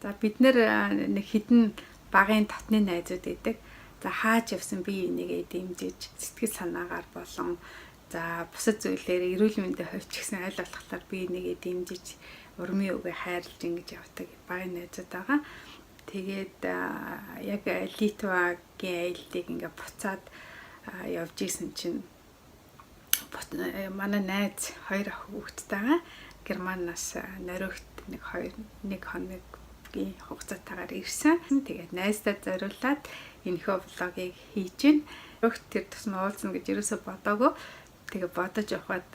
За бид нэг хідэн багын татны найзууд байдаг. За хааж явсан би энийгээ дэмжиж сэтгэл санаагаар болон за бусад зүйлээр эрүүл мэндэд хойч гисэн аль болохлаар би энийгээ дэмжиж урмын үгээ хайрлж ингэж явдаг багын найзууд байгаа. Тэгээд яг Литвагийн айлыг ингээ буцаад явж исэн чинь манай найз 2 ах хүүхэдтэйгээ Германаас нориогт нэг хоногийн хугацаатаагаар ирсэн. Тэгээд найздаа зориулаад энэхүү влогийг хийж гин. Нориогт тэр тусмаа уулзна гэж ерөөсө бодоагүй. Тэгээд бодож явахад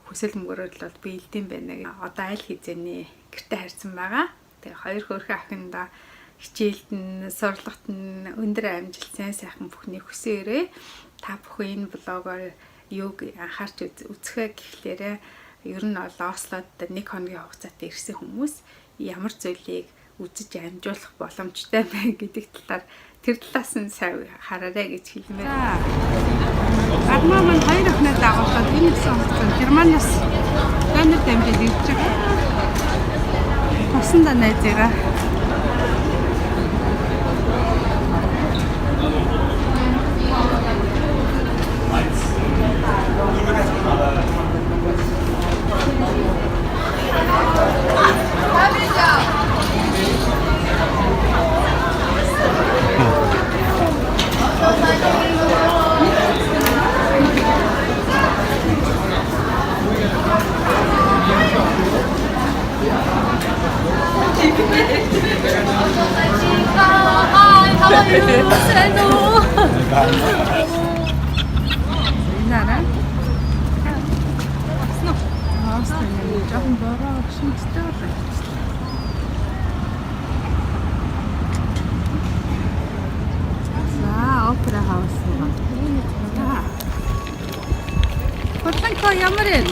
хүсэл мөрөөдөл бол би илдэм байна. Одоо аль хизээний гэртээ харьцсан байгаа. Тэгээд 2 хөөрхөн ахиндаа хичээлд нь, сурлагт нь өндөр амжилт, сайхан бүхний хүсээрээ та бүхэн энэ блогоор юуг анхаарч үзэхэ гэхлээр ер нь бол Ослод 1 хоногийн хугацаатай ирсэн хүмүүс ямар зүйлийг үзэж амжуулах боломжтой байна гэдэг талаар тэр талаас нь сайн хараарай гэж хэлмээр. Гаднаа маань 2 охиноо дагуулсан энэ сонсон Германаас донор дамжиж ирж байгаа. Тосноо найзгаа ямар юм?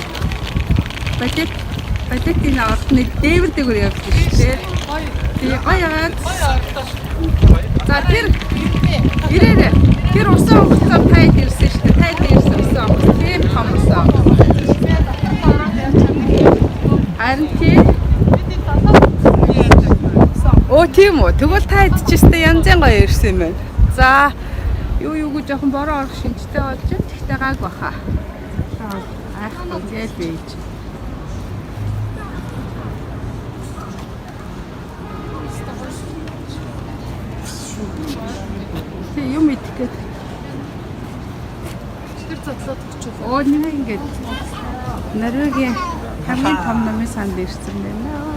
Бадэтийн ордны дээвэрдээгүүр явж шүү дээ. Гоё яагаад? За тэр ирээрээ. Тэр усан онгоцоо тайд ирсэн шүү дээ. Тайд ирсэн усан онгоц. Тийм том усан. Харин тийм. Оо тийм үү. Тэгвэл тайд ч өстэй янзын гоё ирсэн юм байна. За юу гэж жоохон бороо орох шинжтэй болж байна. Тэгтээ гайг баха. Ах гэл бийж. Тэ юм итгэхэд. Тэр цоцлоод өгч. Оо нэг ингэж. Норвегийн хамгийн том номын санд ирсэн байна.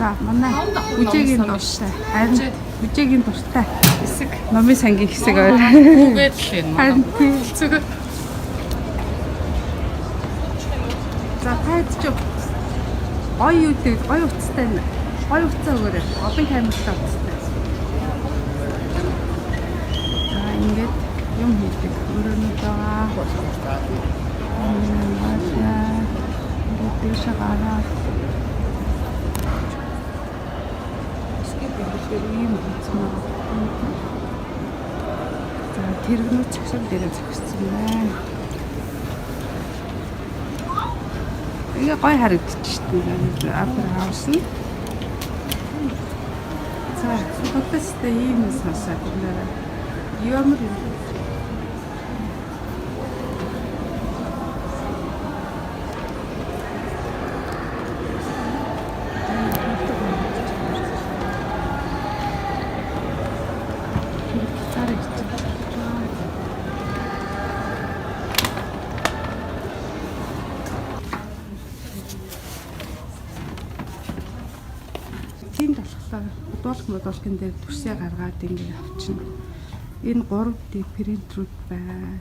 За манай үжигийн дуртай. Харин үжигийн дуртай хэсэг номын сангийн хэсэг ойр. Үгээд л юм. Харин зүгээр. За тайд ч гоё юу дээ гоё утастай нэ. Гоё утсаа өгөөрэй. Олон камертай утастай. За ингээд юм хийдэг. Өрөөнд байгаа. Ингээд дэше гараад ийм хэцмээ. За тэргнүүд цагшаал дээр зогссон байна. Ингээ гой харагдчихсэн. Апер хаус нь. За хотостой ийм сонсоод байна. Ямар юм. Бодолкын дээр төрсөө гаргаад ингэ авчна. Энэ 3D принтерүүд байна.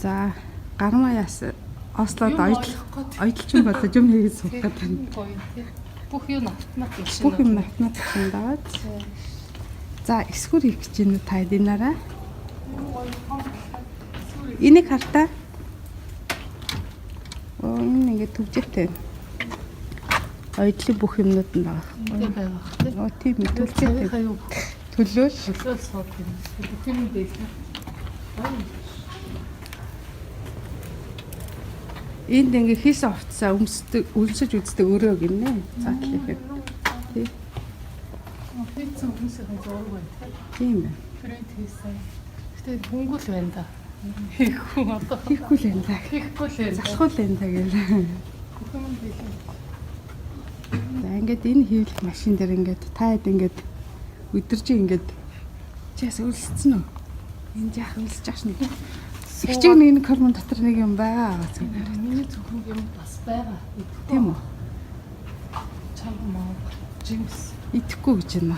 За гармаяас Ослоод ойдлчин бодож юм хийгээд суух гэдэг. Бүх юм автоматик шин. Бүх юм автоматик шин даваад. За эсвэр хийх гэж байна та эдинараа. Энийг хартаа. Энэ ингэ төвжтэй. Ойдлын бүх юмнууд нь байгаа. Тийм байх тийм. Оо тийм төлөвтэй. Төлөөл сууд юм. Тийм дээ. Энд ингээ хийс овцсаа өмсөж үздэг өрөө гинэ. Цаатлах. Тий. Тэгсэн хүмүүсийн зураг байна. Тийм байна. Фрэнд хийсэн. Гэтэ хөнгөл байна да. Хийхгүй одоо. Хийхгүй л энэ таг. Хийхгүй л байна. Залхуул энэ таг гэл. Хүмүүс хийлээ. За ингээд энэ хийвлэх машин дээр ингээд таад ингээд өдөржин ингээд чаас өлсцэн үү? Энд яах өлсөж ах шнэ. Ихчиг нэг кормон дотор нэг юм байгаа зүгээр. Миний зөвхөн юм бас байгаа. Тийм үү? Чам маа. Джимс. Итгэхгүй гэж байна.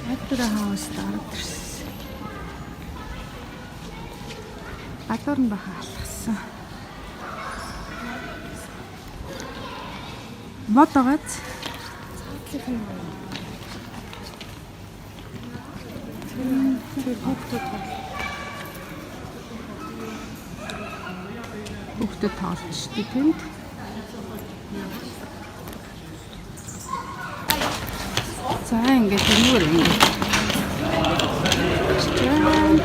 Опера хаус дараад ирсэн. Гадуур нь баха алгасан. Мод байгаач. Хүүхдэд тоглож штий тэнд. За ингээд өнөр ингээд. Энд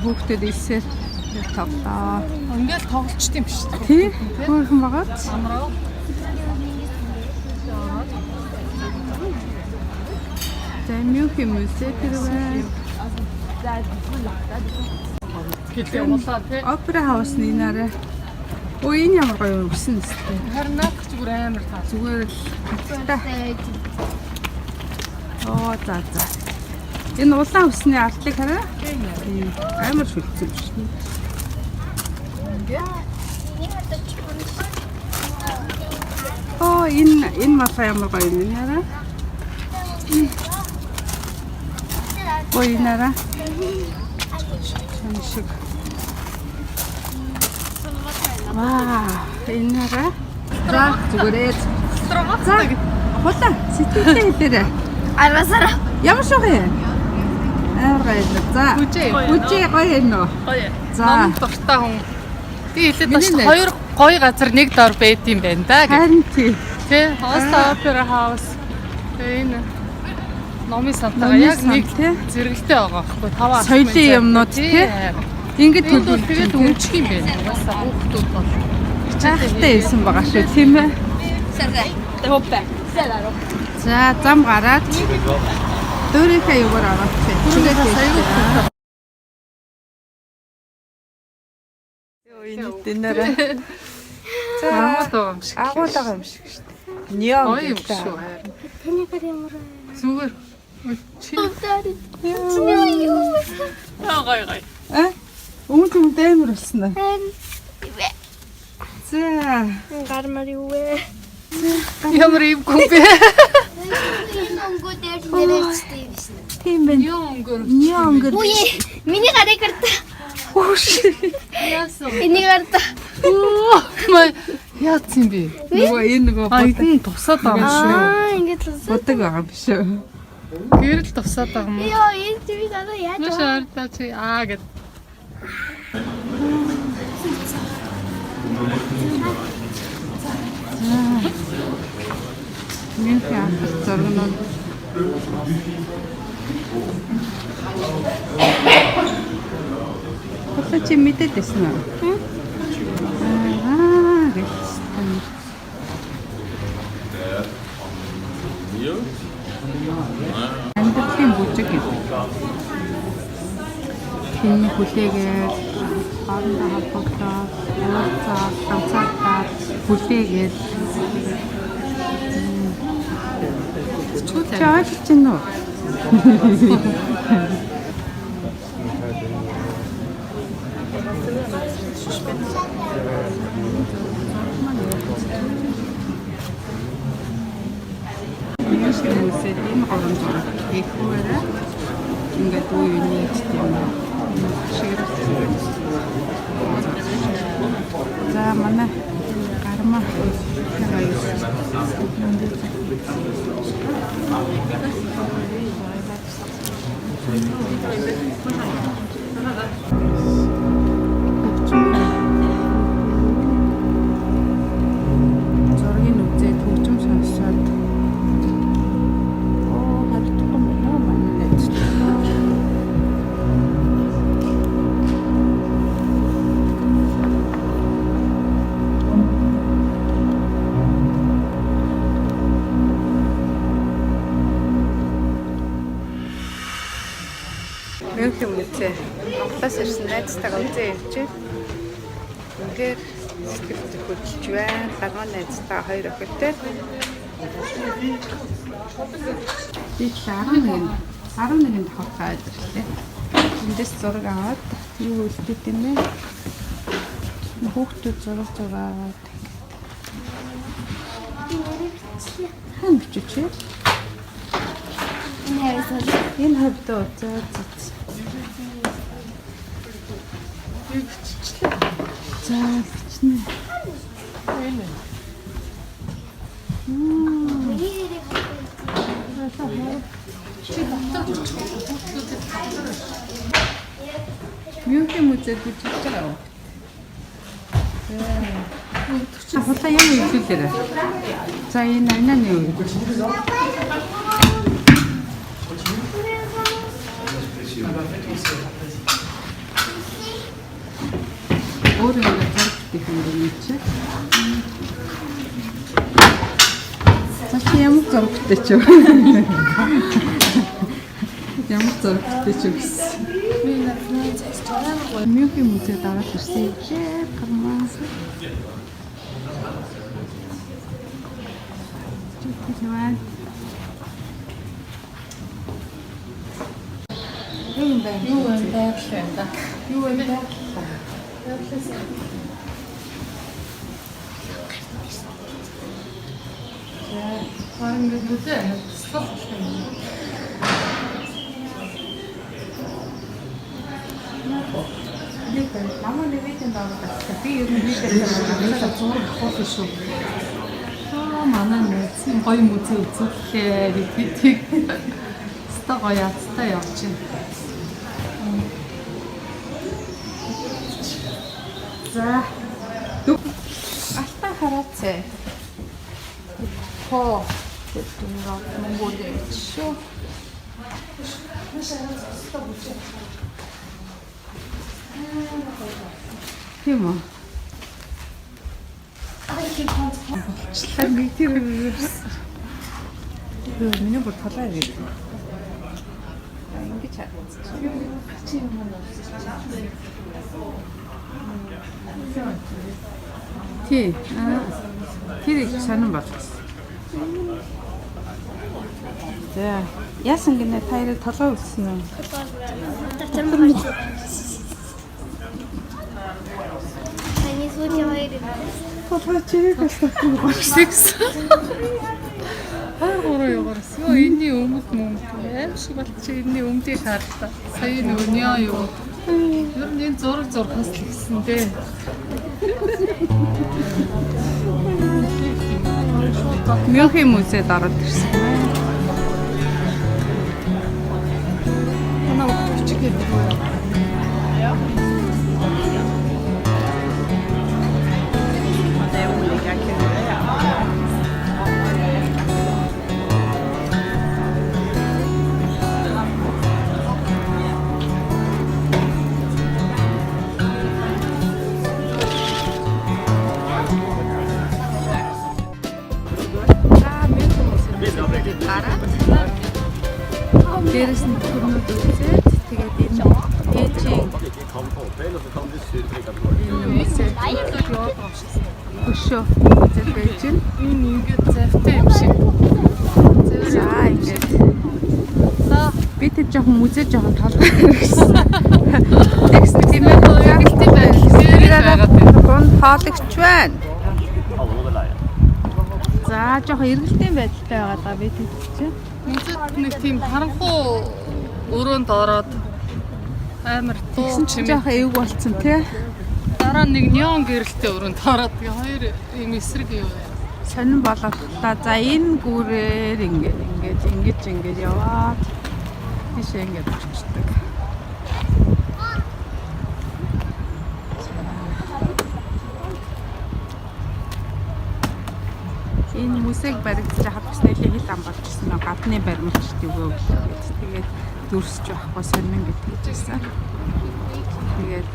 хүүхдэд ийсээр тоглоо. Ингээд тоглолчт юм биш үү? Тий? Хөөрхөн байгааз. Амраа. За мюх юм үсэ тэрвээ. Гэлээ улаа тий. Опера хаусны нэрэ. Өө энэ ямар гоё өсөн өстэй. Харин наад зүгээр амар таа. Зүгээр л хаттай. Оо за. Энэ улаан өсний ардлыг хараа. Тийм. Амар шүлцсэн биш. Оо энэ мафа ямар гоё юм яараа. Ой нара. Шиг. Ваа, энэ нара. За зүгээрээ. За. Хулаа сэтгэлээ дээр. Арвасара. Ямар шогэ? За. Үжээ гоё юм уу? Гоё. За. Ном дуртай хүн. Би хэлээд баш хоёр гоё газар нэг дор байд юм байна да гэх. Харин тий. Тэ, Хоста Опера хаус. Энэ номын сантаа яг нэг зэрэгэлтэй байгаа байхгүй 5 соёлын юмнууд тий. Ингээд төлөвлөлт тэгээд өмчих юм байна. Уусаа хүүхдүүд бол хичээлтэй байсан байгаа шүү тийм ээ. За зам гараад дөөрийнхээ югаар аваад тэгээд аягүй. Дэнэрэ. За агуулга юм шиг шүү дээ. Неон юм шүү харин. Таны гэр ямар вэ? Зүгээр. Чи гой. Өмнө дэмэр болсон аа. За Гармар юу вэ? ямар юм гүмбэ. Энэ өнгөө дээр нэрэлцтэй юм шин. тийм байна. Неон гэр. Үе, миний гарыг гарта. Үш. Энийг гарта. Май яатсан бэ? Нөгөө энэ нөгөө энэ тусаад байгаа шүү. Ингээд л. бодог байгаа юм шүү. Гэрэл тусаад байгаа юм уу? Йоо, энэ тийм надад яаж вэ? Машаартаа чи гэд. Миний хамт зургнууд Хөөе чи мэдээд байсан уу? Гэвчсэн. Амтгийн бүжиг гэдэг. Тэний хүлээгээд хоорондоо холбогдоод уулзаад, ганцаардаад хүлээгээд чааш чинь үү? Хүмүүсээ энэ гурван зураг хийхээрээ ингээд үе үеийн тийм шигэрсэн. За манай гарма Мюнхен музей. Монголоос ирсэн найзтайгаа үзээ явж байна. Үнээр сэтгэлд хөдлөж байна. Лагман найзтайгаа 2 охинтой. Би 11 давхар ажиллалаа. Эндээс зураг аваад юу үлдээд юм бэ? Хүүхдүүд зураг аваад. Хан бичиж. Энэ хавьдаа зөө. За бичнэ. Мюнхен музейд бичиж байгаа. Хулаа юм хэлүүлээрэй. За энэ ананы юу гэж. Өөрөө зарчдаг юм чи. Цааш ямар зургтай ч юу. Ямар зургтай ч юу гэсэн. Мюнхен музейд аваад ирсэн чи гамаас. Чүтгийвэн. Юу вэ байглаа. Юу вэ байглаа. Харин гэдэг нь стop юм. Намаа нэвэтэн дагаад би ер нь мэдээ зураг хоол шүү. Манай нэгэн гоё музей үзүүлээ гэдгийг ста гоё яцтай явж байна. За. Алтан хараацээ. Хоо гэдэг нь Монголд шүү. Тийм үү? Члаа нэг тэр миний бүр талаа ирээд. Ингэж харагдсан. Чи юм байна. Тий. Тэр их санан болгосон. За, яасан гинэ таараа толгой үлсэн үү? Таны сүүлийн хоёрыг Толгой чирэг болсон. Хаагаараа яваарс. Йоо энэний өмд мөн аим шиг болчих энэний өмдийг хаарлаа. Сая нөгөө юу. Ер нь энэ зураг зурхаас л гисэн дээ. Мюнхен музейд ороод ирсэн байна. Манай өчиг гэдэг үү? Дээрээс нь хөрнүүд үзээд тэгээд энэ ээжийн өшөө үзээд байж байна. Энэ ингээд завтай юм шиг. За ингээд. Би тэр жоохон музей жоохон толгой гэсэн. Текст тийм ээ Ягдсан байгаад гон хаалгач байна. За жоохон эргэлтийн байдалтай байгаа даа би тэр чинь. музейд нэг тийм харанхуу өрөөнд ороод амар Тэгсэн чинь жоохон эвг болцсон тий. дараа нэг неон гэрэлтэй өрөөнд ороод тэгээ хоёр юм эсрэг юу вэ? Сонин болоолаа. За энэ гүүрээр ингэж яваад тийшээ ингэж очдөг. Энэ музейг баригдаж хаад бас нэлээд хил ам болчихсон нөө гадны баримтчд өгөө гэж. Тэгээд дүрсч байхгүй сонин гэж хэлсэн. Тэгээд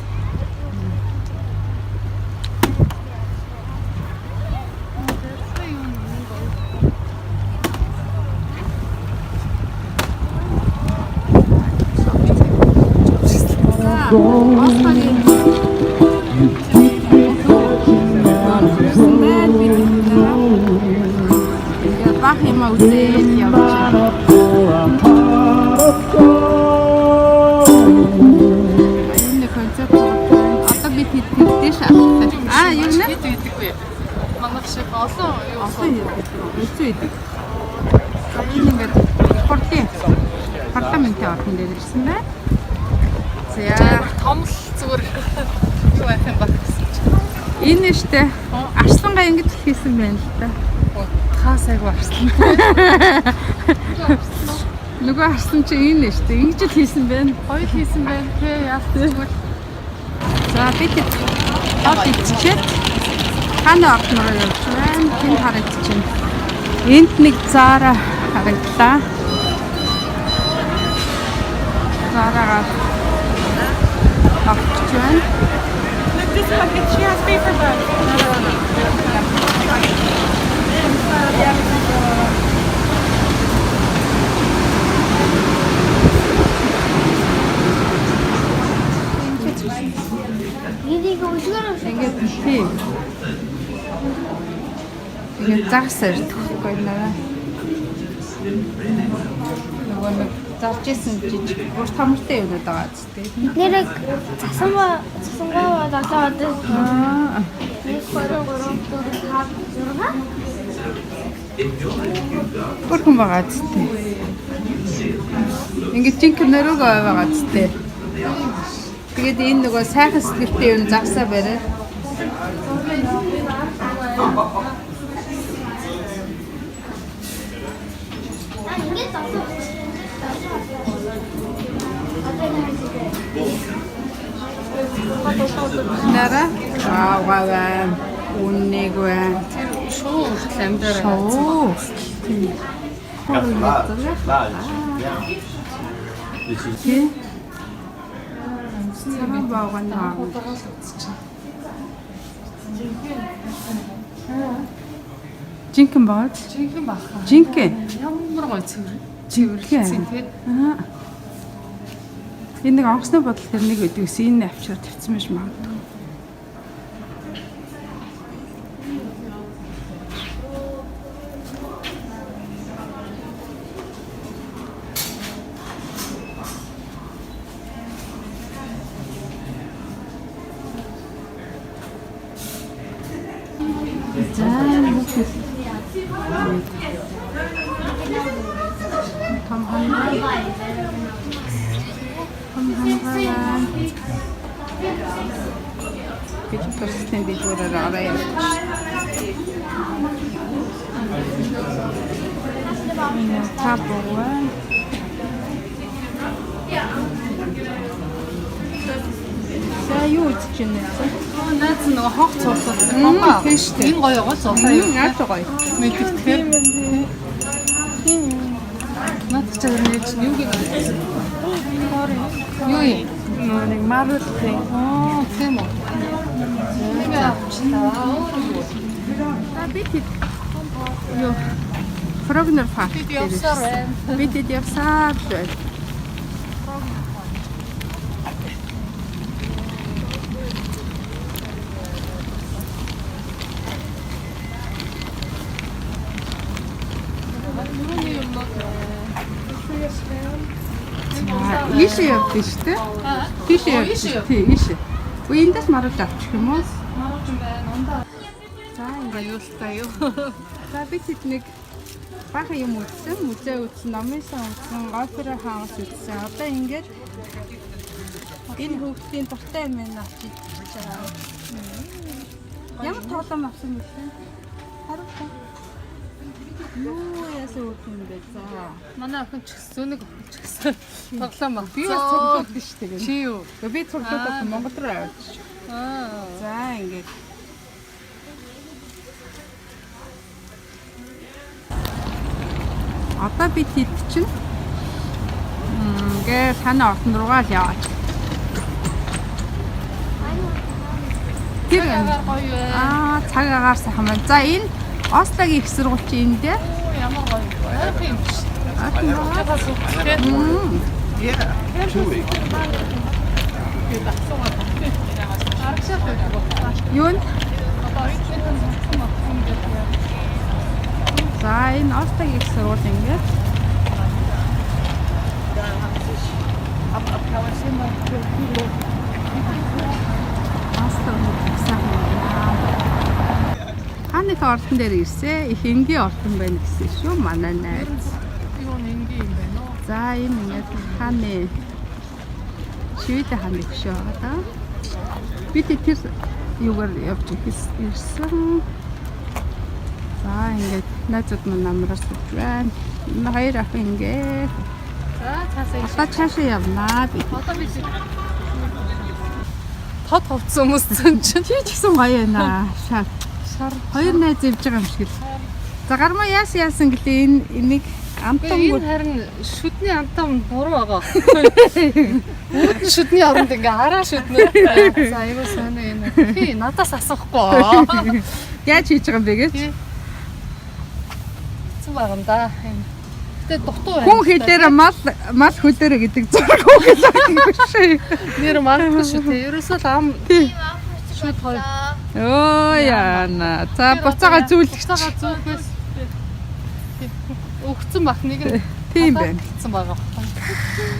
Ослогийн бах юм үзээд явж байна. Энэ концерт одоо бид хэдтэй шаардлагатай. Юу нэ? Хэд идэггүй. Манайх шиг олон юу Өцөө идэг. Энэ ингээд спортын парламентын орхон дээр ирсэн байна. За томл зүгээр юу байх юм баг гэсэн чинь. энэ нь штэ арслангаа ингэж хийсэн байна л да. Та сайг барсан. Нөгөө арслан чи энэ нь штэ ингэж л хийсэн байна. Хоёр хийсэн байна. Тэ яах вэ? За бид хот иччихэд хана орнороо явж байна. Тэнд харагдчихэв. Энд нэг заараа харагдлаа. Заараагаар авч байна. This bucket she has paper bag. Энийг өшгөрөө. Ингээд тий. Ингээд загсаар төгөхгүй наа. Нөгөө нэг зарж исэн жижиг бүр тамартай юмуд байгаа ч тийм. Нэрэг засангаа даглаад. 1 2 3 4 5 6. Бүрхэн байгаа ч тийм. Ингээд жинхэнэ нөрөөгөө байгаа ч тийм. Тэгээд энэ нөгөө сайхан сэтгэлтэй юм загсаа барай. Ингээд засаа. Нара аваа үнэгүй. Шуу амдаараа. Оо. Тийм. Саран бааганаа. Жинхэнэ баад. Жинхэнэ баха. Жинхэнэ. Ямар гоё цэвэр. Цэвэрлэсэн тий. Аа. Энэ нэг онгоцны бодол тэр нэг байдаг ус энэ авчираа тавьсан байж магадгүй. Том ханаа. Бид төрсөн дэлгүүрээр ороо явж. Табуа. За юу үзэж байна вэ? Наац нөгөө хог цууцсан байгаа. Тийм шүү дээ. Энэ гоё гоё цууцсан юу? Яаж гоё. Мэдтгэхээр. Наац чагаар нээж юу гэж юу юм? Нэг марвел тийм. Аа, тийм үү. Нэг авчлаа. Бид юу Фрогнер парк Бид явсаар байна. Бид явсаар байна. Ийшээ явдсан шүү дээ. Тийшээ явдсан. Тий, ийшээ. Үгүй эндээс маруулж авчих юм уу? Марууч юм байна. Ундаа. За ингээд Аюултай юу? за бид хэд нэг бахан юм үзсэн, музей үзсэн, номын сан үзсэн, опера хаус үзсэн. Одоо ингээд энэ хүүхдийн дуртай юм байна очиж байгаа. Ямар тоглоом авсан бэ? Харуутаа. Юу яасан үг юм бэ? За. Манай охин ч зөнийг охин ч гэсэн тоглоом баг. Би бас тоглоод шүү дээ. Чи юу? Би тоглоод Монгол руу авч. Аа. За ингээд одоо бид хэд чинь ингээд танаа орхон руугаа л яваад. Тэр Ягаар гоё вэ? цаг агаар сайхан байна. За энэ Ослогийн их сургууль чи энэ дээ. Ямар гоё вэ? Яах юм бэ? Аатай. Ягаад сүлжээ? Yeah, 2 weeks. гээд асуугаад байна. Аргашаад байдаг. Юу н? Одоо эцэгэн магтсан гэдэг яа. За энэ Остагийн их сургууль ингээд Ханыг ордон дээр ирсэн. Их энгийн ордон байна гэсэн шүү манай найз. Юу энгийн юм байна уу? За энэ ингээд хааны шивэдэ хааны биш байгаа да. Би тэр юугаар явж ирсэн. За ингээд найзууд маань намраар сууж байна. Энэ хоёр ах ингээд. За цаасаа Одоо цаашаа явнаа би. одоо би тод хувцсан хүмүүс чинь Чи ч гэсэн гоё байна. Шар. Хоёр найз явж байгаа юм шиг л. За гарма яасан гэлээ энийг амтангүй энэ харин шүдний амтан буруу байгаа. Шүдний оронд ингээ хараа шүднээ. За аюу сонио энэ. Хи надаас асуухгүй. яаж хийж байгаа юм бэ гэж. Цэн байгаа юм да. Гэтэ дутуу байна. Хүн хэлээр мал хөлөөрэ гэдэг зураг өгөх шүү. Нэр мандгүй шүү те. Ерөөсөө л ам шүд хоёр. Оо яана. За буцаага зүйлэх. Буцаага зөөхөөс өгцөн бах нэг нь Тийм байна. өгцөн байгаа.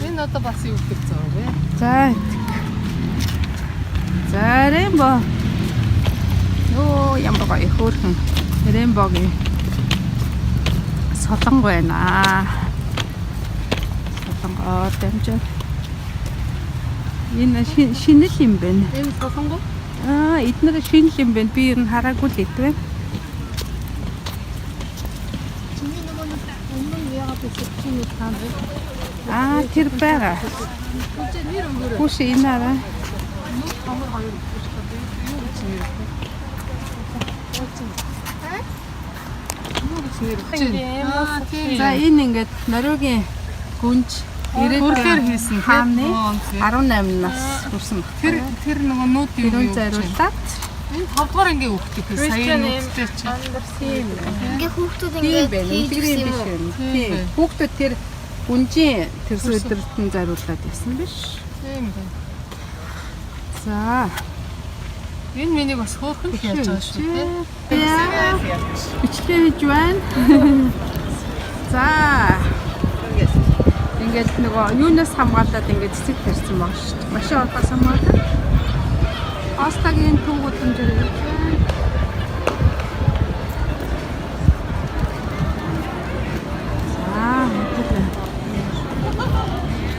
Энэ одоо бас юу гэдэг зураг вэ? За. За рембо. Оо ямар гоё хөөрхөн рембогийн солонго байна. Солонгоо дамжаад. Энэ шинэл юм байна. Энэ солонго? Эднэр шинэл юм байна. Би ер нь хараагүй л идэв. Чиний нөгөө нэг өмнө нь яагаад гэсэн юм таанд вэ? Тэр байгаа. Үгүй нэр өнгөрөө. Хүш энэ арай. Хамар хоёр гэж байна. Юу гэж нэр вэ? Тийм. За энэ ингээд Нориогийн гүнж Хүрэхээр хийсэн хааны 18 нас хүрсэн баг. Тэр нөгөө нүүд юу Тэрүүн зариулаад энэ 5 дугаар ангийн хүүхдээ сая нүүдтэй чи. тийм Ингээ хүүхдүүд тийм ингээ байна. хийж Интегрийн гисэн биш юм уу? юм. Тийм. Хүүхдүүд тэр гүнжийн тэрс өдөртөн зариулаад байсан биш. Тийм байна. За Энэ миний бас хөөрхөн хийж байгаа шүү те. яа. Бичлээ хийж байна. За ингээд нөгөө юунаас хамгаалаад ингээд цэцэг тарьсан байгаа шүү дээ. Машин орохоос хамгаалаад. Остагийн түүгүүд юм дээр байна.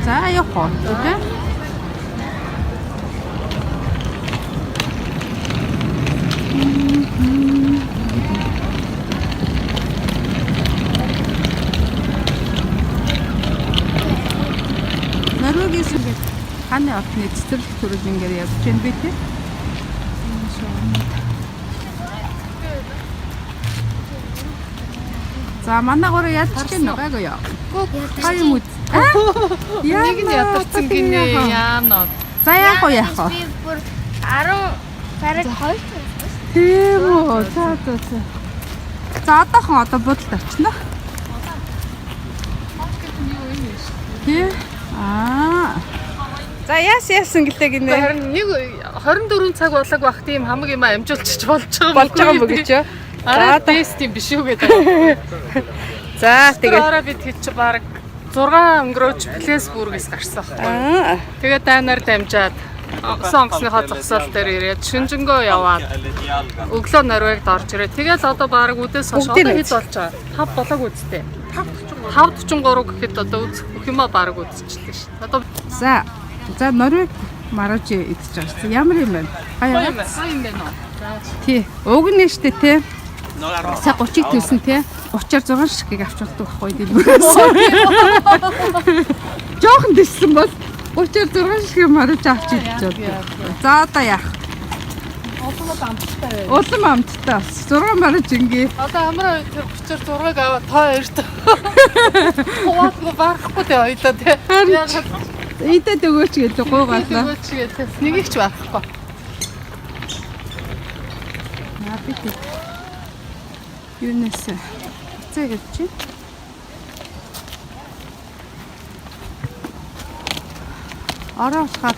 За явах үү? Норвегиас ингээд хааны орчны цэцэрлэг төрөл ингээд явж байна би тий. За манай гурав ядчих гэнэ гайгүй яа. Хай юм уу? Нэг нь ядарсан гинэ яанаа. За яах вэ яах вэ? Би бүр 10 бараг 2 Тийм үү. За. За одоохон одоо бодолд очно. Тий. За яасан гэлээ гинэ. Харин нэг 24 цаг болог байх тийм хамаг юм амжуулчих болж байгаа Болж байгаа юм гэж. Аа тест юм биш үү гэдэг. За тэгээд Ороо бид хэд ч баг 6 өнгөрөөч фэйсбүүкээс гарсан байна. Тэгээд дайнаар дамжаад онгосныхоо зогсоол дээр ирээд шүнжэнгөө яваад өглөө Норвегид орж ирээ. Тэгээд одоо баг үдээс хойш одоо хэд болж байгаа? 5 болог үсттэй. 5:43 гэхэд одоо үзэх бүх юмаа баг үзчихлээ шүү. Одоо за Норвег мараж идэж байгаа чинь ямар юм бэ? гоё юм байна уу? Тий. Уг нь штэ тий. Сая 30-ыг төлсөн тий. 36 ширхгийг авч болдог байхгүй дэлгүүрээс. Жохон дэссэн бол 36 ширхэг мараж авч идэж байна. За одоо яах? Улам амттай бас 6 мараж ингээ. Одоо амраа тэр 36-ыг аваад тоо эрт. Хаваад барахгүй дээ ойлоо тий. Идээд өгөөч гэдэг гуйгаалаа. Нэгийг ч барахгүй. Бид юунаас цаа гэж чи ороо болохоор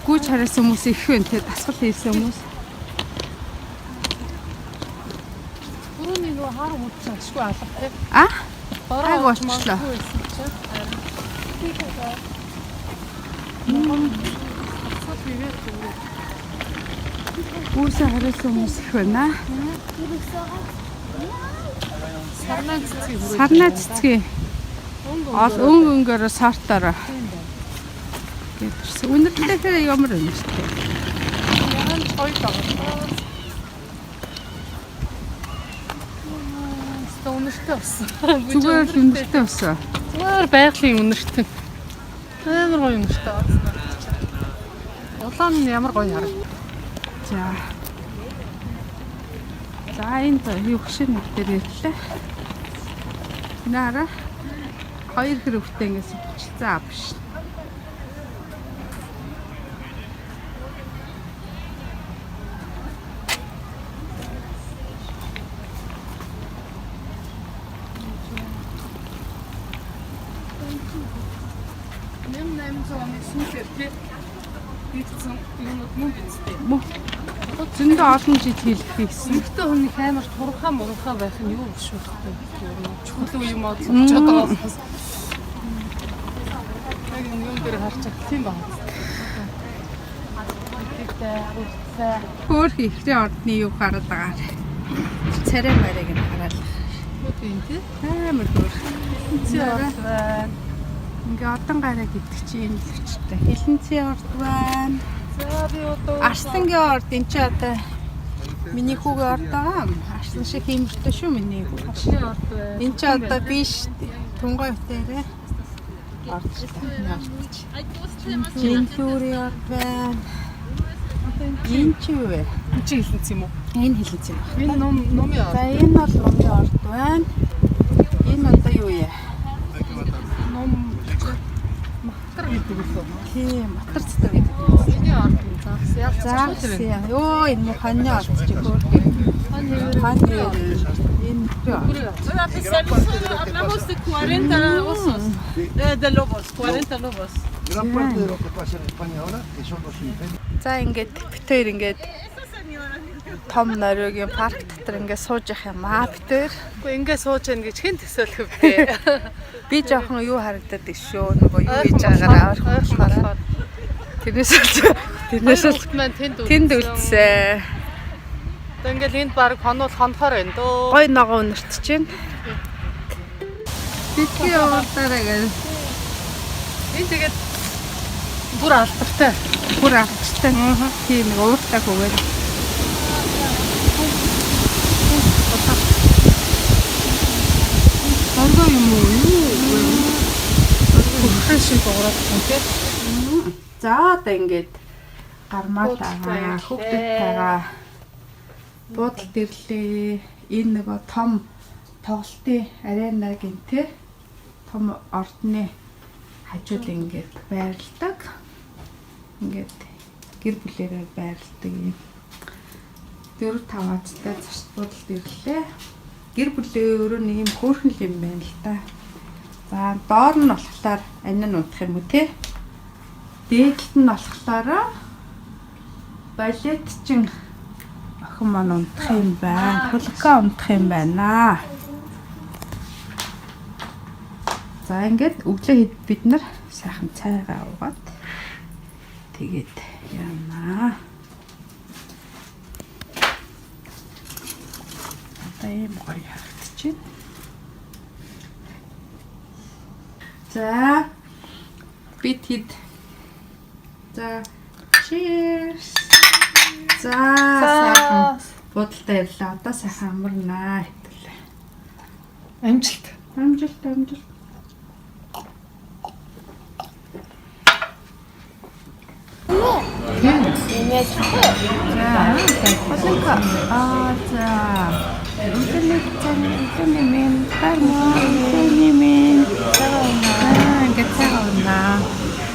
гүйж харсан хүмүүс их байна те дасгал хийсэн хүмүүс. Түрүүний нөгөө хар утсаа ашгүй алга те. А? Айгу болчихлоо. Гүйсээ харсан хүмүүс их байна. Сарнаа цэцгий. Өнгөөр сартаараа. Гэтэрсэн. Үнэрлэхээр ямар юм шүү дээ. Яан цой байгаа. Үнэртэй болсон. Зүгээр л үнэртэй болсон. Зүгээр байгалийн үнэртэй. Амар гоё үнэртэй болсон. Улаан нь ямар гоё харагдав. За энд юу хөшин дээр ирлээ. Нара 2 хэрэгтэй ингээс бичлээ авш. Зөндөө олон жил хийх гэсэн. Ихтэй хүний амар турхаа байх нь юу биш үү? Чөлөө юм уу? Чод байгаа. Яг юм дээр харчих тийм байна. Хөр ихтэй ордны юу хараад байгаа. Царай марыг нь хараад. Тийм тий. Амар хөр. Ингээ одон гараа гэдэг чинь энэ л өчтэй. Хилэнцээ орд байна. За би одоо Арслангийн орд энэ ч одоо миний хүүгээ орд байгаа. Арслан шиг хиймэртэй шүү миний хүү. Арсланы орд байна. Энэ ч одоо биш Тунгой хутаараа орд байна. Жинтүүрийн орд байна. Энэ ч юу вэ? Энд чи хилэнц юм уу? Энэ хилэнц юм. Энэ номын орд. За энэ бол номын орд байна. Энэ одоо юу яа? Матар гэдэг үү? Тийм, матар цэцэг гэдэг. Миний орд юм заагс. Заагс яа. Йоо, энэ муу ханы орд чи хөөрхий. Ханы энэ Hablamos de 40 osos, de lobos, 40 lobos. Gran parte de lo que pasa en España ahora son los incendios. За ингээд битээр ингээд том нойргийн парк дотор ингээд сууж явах юм аа битээр. Гэхдээ ингэ сууж яана гэж хэн төсөөлөх вэ? Би жоохон юу харагдаад ишөө нөгөө юу хийж байгаагаар авах. Тэрнээс тэнд үлдсэн. Одоо ингээл энд баг хонол хонохоор байна дөө. Гой ногоо өнөртөж байна. Битгий явуулаарай гэл. Энэ тэгээд бүр алдартай. Бүр авчтай. Тийм нэг ууртай хөвөл. Оргоо юм уу? Хөрхөн шиг уураад байна тийм. За одоо ингээд гармаа таа, хүүхдүүд тагаа буудал дэрлээ. Энэ нөгөө том тоглолтын аренагийн те том ордны хажууд ингээд байрладаг. Ингээд гэр бүлээрээ байрладаг юм. 4-5 хавцтай зарц буудал дэрлээ. Гэр бүлээ өөрөө нэг юм хөөрхөн юм байна л та. За доор нь болохоор анин унтах юм уу те? Дээдлэлт нь болохоор балетчин охин маань унтах юм байна. Хулка унтах юм байна. За ингээд өглөө бид нар сайхан цайгаа уугаад тэгээд яана. Одоо юм гоё харагдчихэв. За бид хэд. За cheers. За сайхан бодолтой ирлээ. Одоо сайхан амарнаа хэвлээ. Амжилт. Амжилт.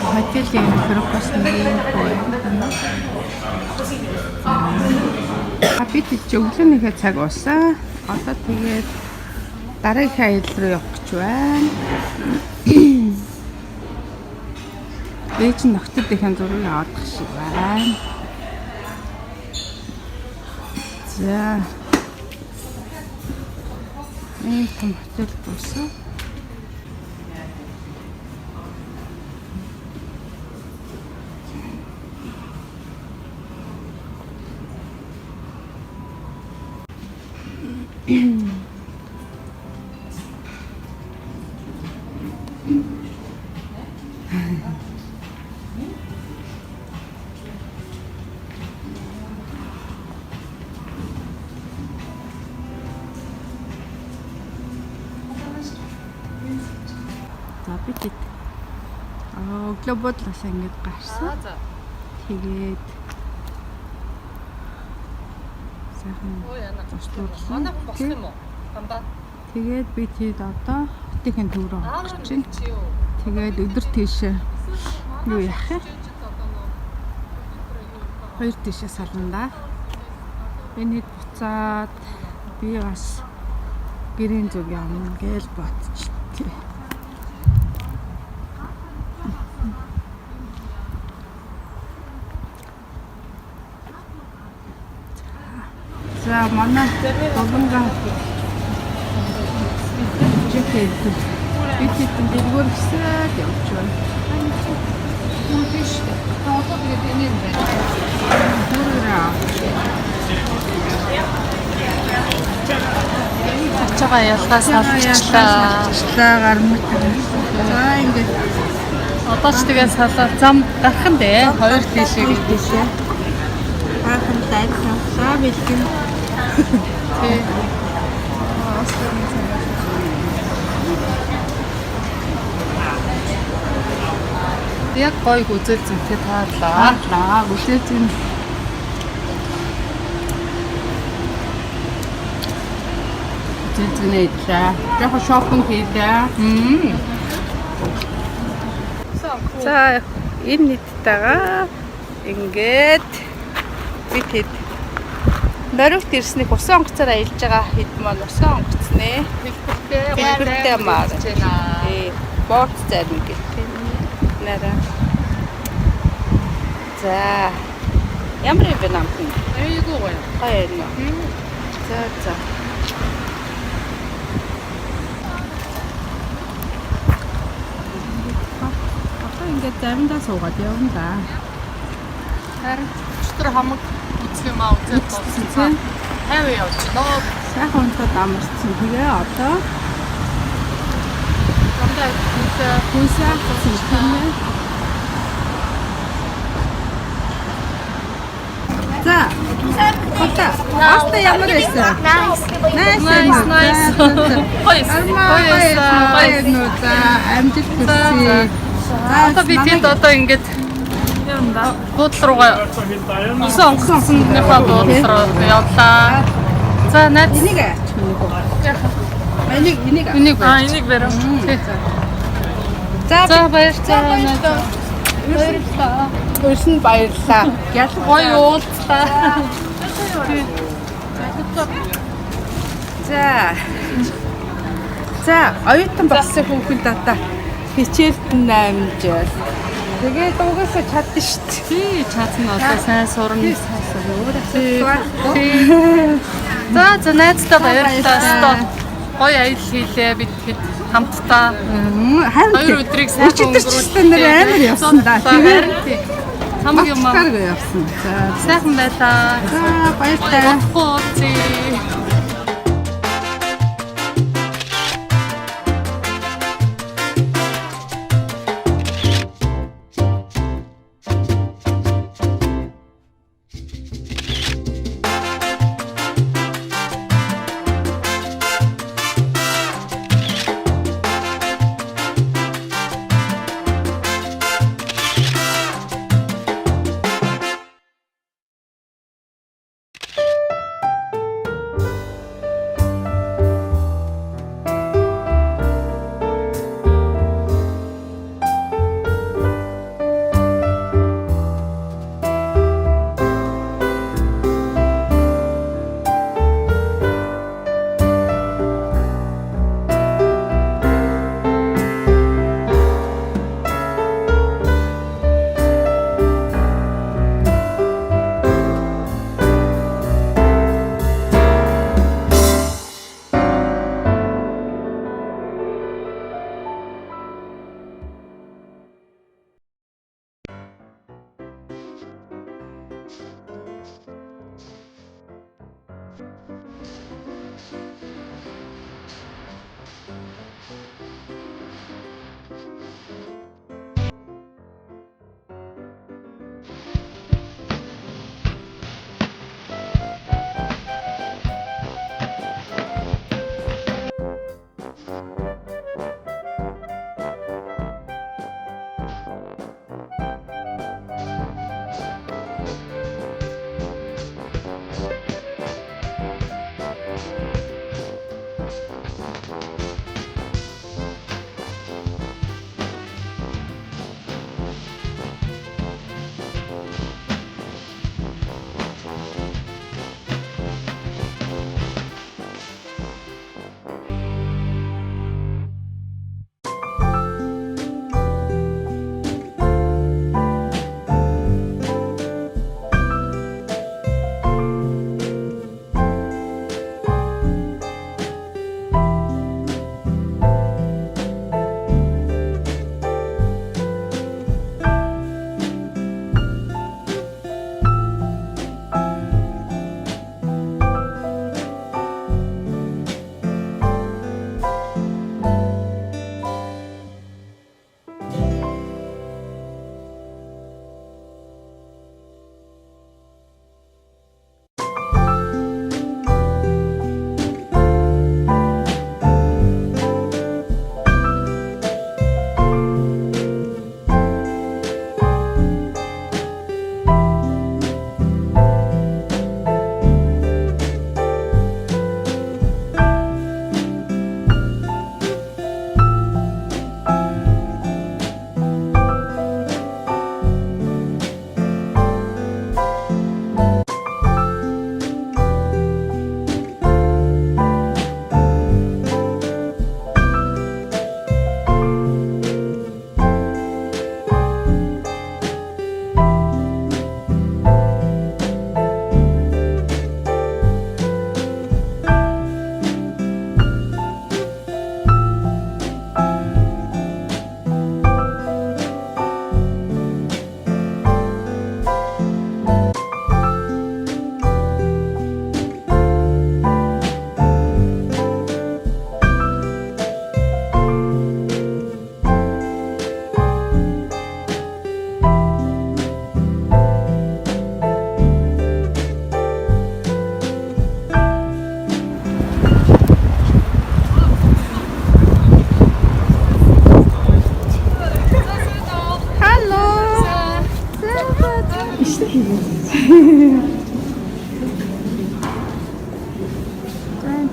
Хотелийн хөрөкөсний бид ч өглөөнийхөө цаг уусан. Одоо тэгээд дараагийн аялал руу явах гэж байна. Ээж нь нөхдөд ихэн зургийг авах шиг байна. За. Ийм том хотел болсон. За бид өглөө бодлоос ингэж гарсан. Тэгээд сайхан зуршлуулсан. Манайхан болох юм уу? Дандаа. Тэгээд бид хэд одоо хотын төв рүү орчих чинь. Тэгээд өдөр тийшээ юу яах вэ? Хоёр тийшээ салнаа. Энэ хэд буцаад би бас гэрийн зүг явна гэж бодчихлээ. За манай гомонга жихэд бид дэлгүүр хэсэг явж байна. Ачаага ялгаас салчихлаа. Гармат. За ингээд Одоо ч тэгээ салаа зам гарах нь дээ. Хоёр тийшээ тийшээ. Баахан дайсан. За бэлгэн. тий. Яг гоё үзэл зүйтэй таарлаа. Үзэл зүйн зүйнэйдлээ. Яг шопинг хийлээ. За энэ нийттайгаа ингээд бид хэд Нориогт ирснийг усан онгоцоор аялж байгаа хэд маань усан онгоцнээ. Хэлбэртэй маар. Борт зарим гэх юм. Нара. За. Ямар юм бэ намхан? Айгуу гоё. Хоёр нь. За. Одоо ингээд заримдаа суугаад явна да. Харин өчтөр хамаг үзэх юм аа үзээд болсон. Хайваа явж нөө. Сайхан унтаад амарсан. Тэгээ одоо Дандаа хүнсээ хийх. За. Оста ямар байсан? Nice. Гоё. За, амжилт хүсье. Одоо бид хэд одоо ингээд буудлын руугаа усан онгоцныхаа буудлын руу явлаа. За найз энийг аач хүнийг. Энийг. Энийг барай. За баярлалаа. Өрсөн баярлалаа. Гоё уулзлаа. За, оюутан болсон хүүхэд одоо хичээлд 8 жил. Тэгээд угаасаа чадсан шүү дээ. Тий, чадсан одоо сайн сурна. За найзтай баярлалаа. Гоё аялал хийлээ бид хэд хамтдаа. Хоёр өдрийг сайхан өнгөрүүлсэн. Амар явсан да. Харин тий. Хамаг юм аа. Явсан. За, Сайхан байлаа. баярлалаа. Ууцээ.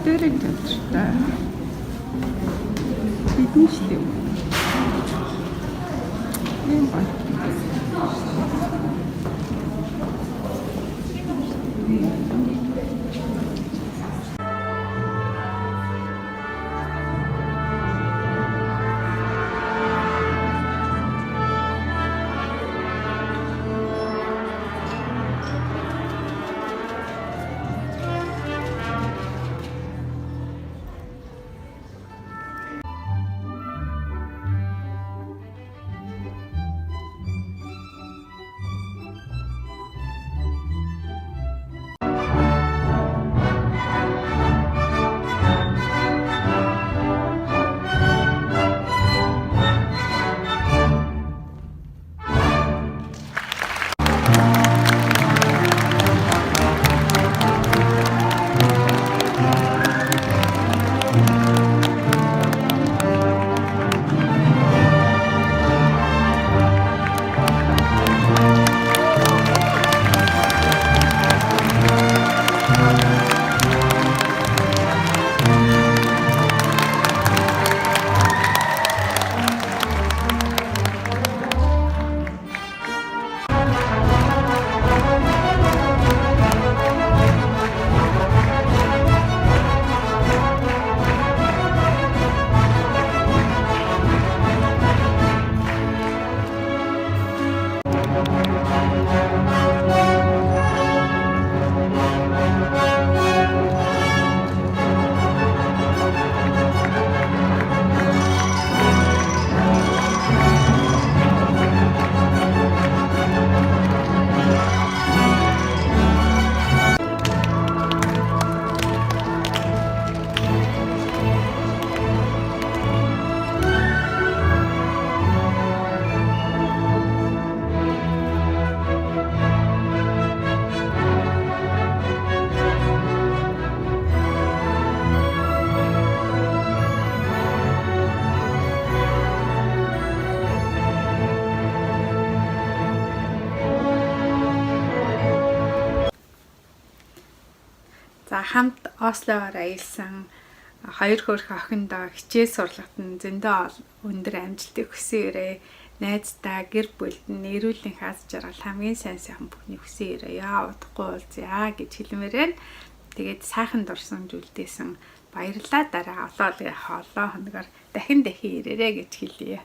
Дөрөв төвчтэй. Бидний шүү. Ийм байна. За хамт Ослоор аялсан хоёр хөрх охиндоо хичээл сурлагт нь зөндөө өндөр амжилтыг хүсье. Найздаа гэр бүлд нь эрүүлийн хаз жаргал хамгийн сайн бүхний хүсье. Удахгүй уулзъя гэж хэлмээр байна. Тэгээд сайхан дурсан зүйлдээсэн баярлалаа. Дараа олоолын хоолоо хоногоор дахин ирээрэй гэж хэлье.